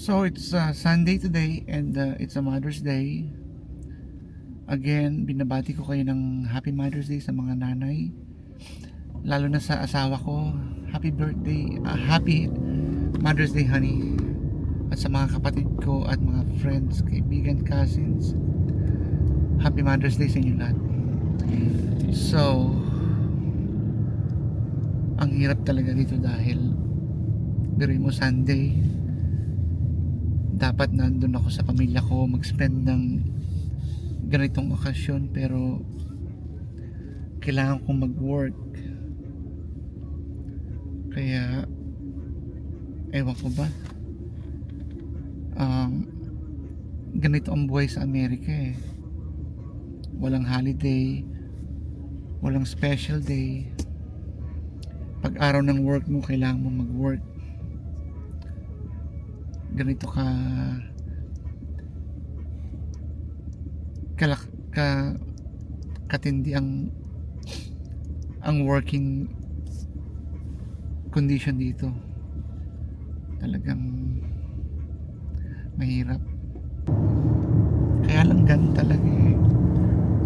So it's Sunday today and it's a Mother's Day. Again, binabati ko kayo ng Happy Mother's Day sa mga nanay. Lalo na sa asawa ko. Happy birthday, Happy Mother's Day, honey. At sa mga kapatid ko at mga friends, kaibigan, cousins, Happy Mother's Day sa inyo lahat. So, ang hirap talaga dito dahil biruin mo Sunday, dapat nandun ako sa pamilya ko, mag-spend ng ganitong okasyon, pero kailangan kong mag-work. Kaya ewan ko ba, ganito ang buhay sa Amerika eh. Walang holiday, walang special day. Pag araw ng work mo, kailangan mo mag-work. Ganito katindi ang working condition dito. Talagang mahirap. Kaya lang ganun talaga eh.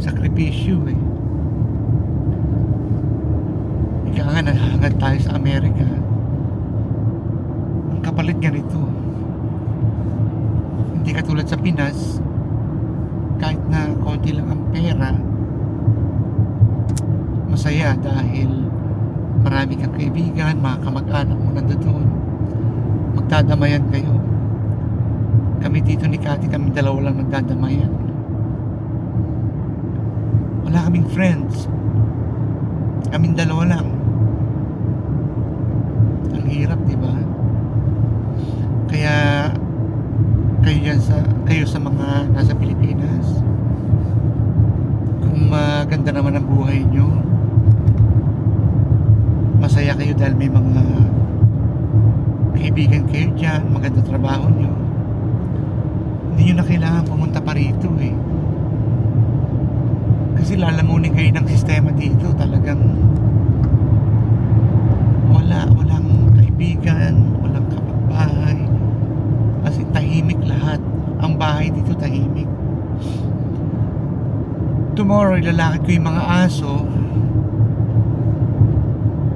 Sakripisyo eh. Ika nga, nahangad tayo sa Amerika. Ang kapalit ganito. Hindi katulad sa Pinas, kahit na konti lang ang pera, masaya dahil marami kang kaibigan, mga kamag-anak mo nandoon, magdadamayan kayo. Kami dito ni Kati, kami dalawa lang nagdadamayan. Wala kaming friends, kaming dalawa lang. Ang hirap, diba? Kaya kayo sa mga nasa Pilipinas, kung maganda naman ang buhay nyo, masaya kayo dahil may mga kaibigan kayo dyan, maganda trabaho nyo, hindi nyo na kailangan pumunta pa rito eh. Kasi lalamunin kayo ng sistema dito. Talagang walang kaibigan, walang kapitbahay, kasi tahimik lahat. Ang bahay dito tahimik. Tomorrow ilalakad ko yung mga aso,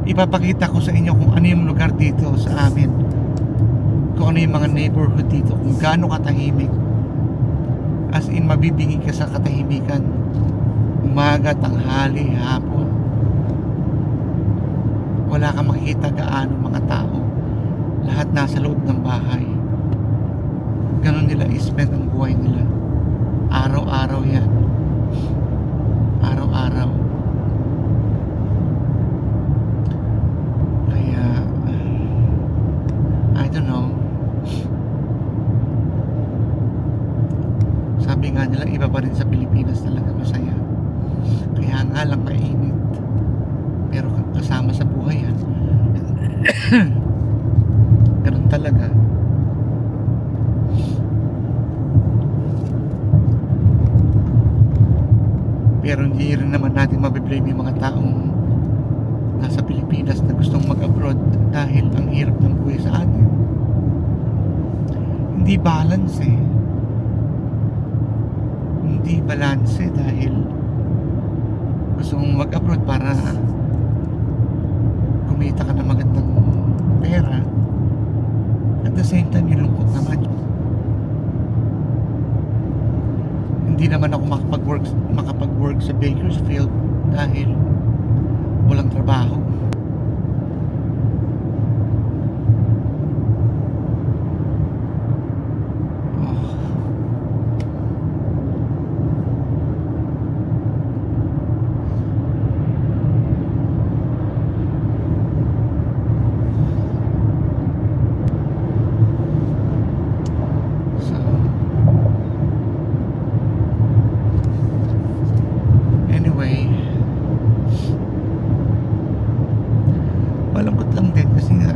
ipapakita ko sa inyo kung ano yung lugar dito sa amin, kung ano yung mga neighborhood dito, kung gaano katahimik. As in, mabibingi ka sa katahimikan. Umaga, tanghali, hapon, wala kang makikita gaano mga tao. Lahat nasa loob ng bahay. Ganon nila i-spend ang buhay nila. Araw-araw yan. Araw-araw. Kaya I don't know. Sabi nga nila, iba pa rin sa Pilipinas talaga masaya. Kaya nga lang mainit, pero kasama sa buhay yan. Ganun talaga. Pero hindi rin naman natin mabiblame yung mga taong nasa Pilipinas na gustong mag-abroad dahil ang hirap ng buhay sa atin. Hindi balance eh. Hindi balance eh, dahil gusto mong mag-abroad para kumita ka ng magandang pera. At the same time, yung lungkot naman. Hindi naman ako makapag-work sa Bakersfield dahil walang trabaho. Malungkot lang din kasi nga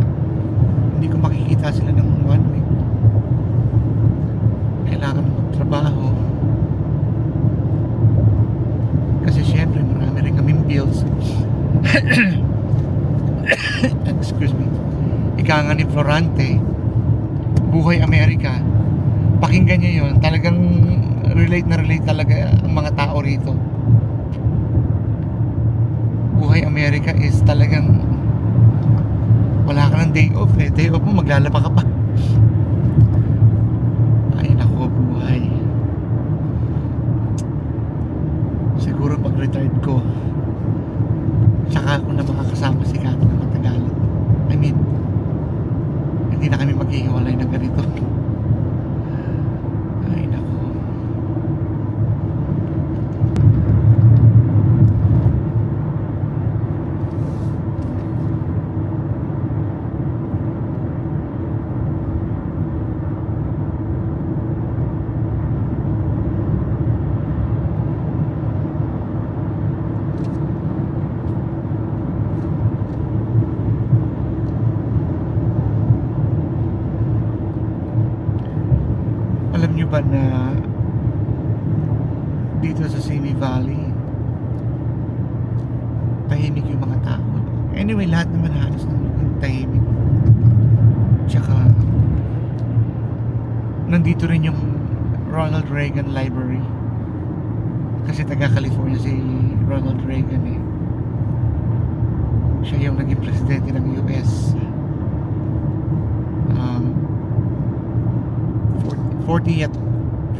hindi ko makikita sila ng 1 week. Kailangan magtrabaho kasi syempre marami rin kaming bills. Excuse me. Ika nga ni Florante, Buhay Amerika. Pakinggan nyo yun. Talagang relate na relate talaga ang mga tao rito. Buhay Amerika is talagang wala ka ng day off eh. Day off mo, maglalaba ka pa. Ay nako, buhay. Siguro pag retired ko, tsaka ako na makakasama si Kat na matagalan. I mean, hindi na kami maghihiwalay ng ganito. Ay nako. Alam nyo ba na dito sa Simi Valley, tahimik yung mga tao. Anyway, lahat naman halos ng lugar tahimik. Tsaka nandito rin yung Ronald Reagan Library. Kasi taga California si Ronald Reagan eh. Siya yung naging presidente ng US. 40th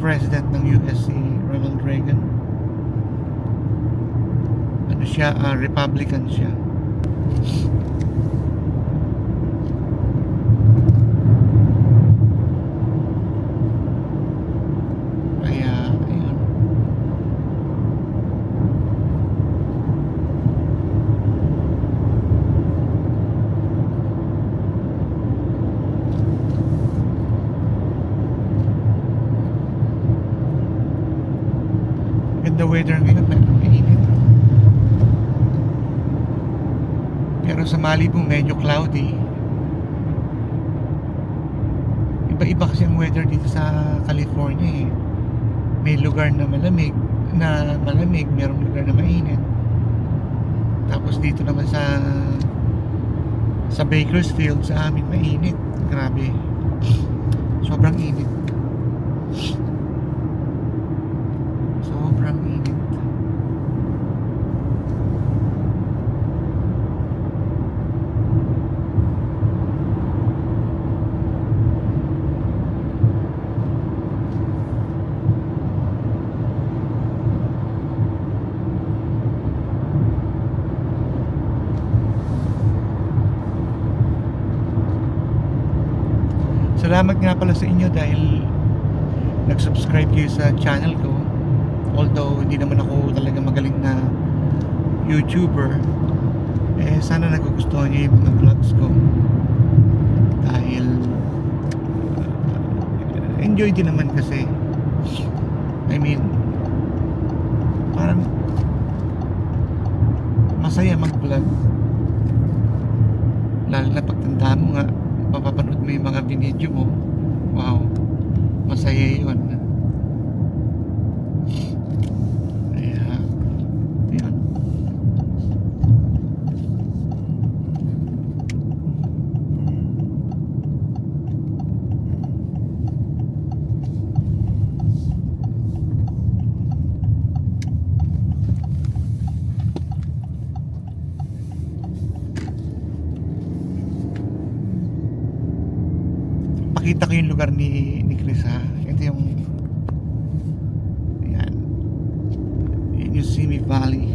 president ng US si Ronald Reagan. Ano siya, Republican siya. Kaya ayun. Ganda weather ngayon, mainit. Pero sa Malibu medyo cloudy. Iba-iba kasi ang weather dito sa California eh. May lugar na malamig, merong lugar na mainit. Tapos dito naman sa Bakersfield sa amin mainit. Grabe. Sobrang init. Sobrang init. Salamat nga pala sa inyo dahil nag-subscribe kayo sa channel ko. Although hindi naman ako talaga magaling na YouTuber, eh sana nagugustuhan niyo yung mga vlogs ko. Dahil enjoy din naman kasi. I mean, parang masaya mag-vlog. Lalo na pagtanda mo nga, mapapanood mo yung mga binidyo mo. Wow, masaya yun. Kaya yun. Pakita ko yung lugar ni Chris ha. Ito yung ayan, yung Simi Valley.